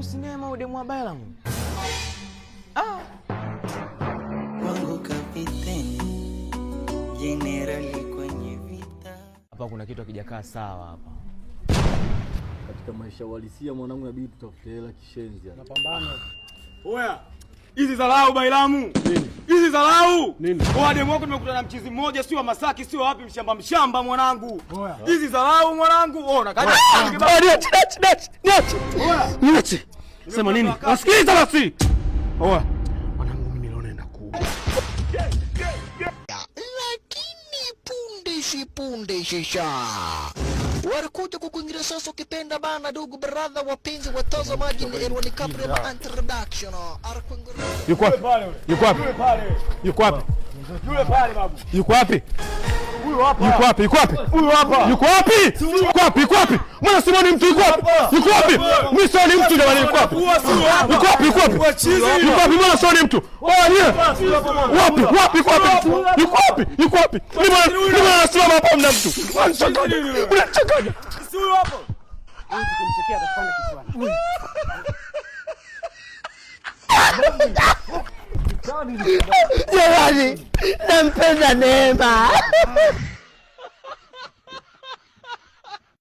huyu sinema udemu wa Bailamu. Wangu kapiteni generali kwenye vita. Hapa kuna kitu hakijakaa sawa hapa. Katika maisha walisia mwanangu inabidi tutafute hela kishenzi hapa. Napambana. Oya, hizi dharau Bailamu. Nini? Hizi dharau. Nini? Kwa demu wako nimekutana na mchizi mmoja sio wa Masaki sio wapi mshamba mwanangu. Oya. Hizi dharau mwanangu. Ona kaja. Niache. Sema nini? Wasikiliza basi. Oya. Mwanangu mimi leo naenda kuua. Lakini punde shisha walikuja kukuingilia sasa ukipenda bana ndugu brother wapenzi watazamaji ni Elwani Kabri ma introduction Yuko wapi? Yuko wapi? Yuko wapi? Yule pale babu. Yuko wapi? Huyo hapa. Yuko wapi? Yuko wapi? Huyo hapa. Yuko wapi? Yuko wapi? Yuko wapi? Mbona simoni mtu yuko wapi? Yuko wapi? Mimi sioni mtu jamani yuko wapi? Yuko wapi? Yuko wapi? Yuko wapi? Mbona sioni mtu? Oye! Wapi? Wapi? Yuko wapi? Yuko wapi? Yuko wapi? Mimi nasimama hapa mna mtu. Unachanganya. Si huyo hapa. Tukimsikia atapanda kichwani. jamani nampenda Neema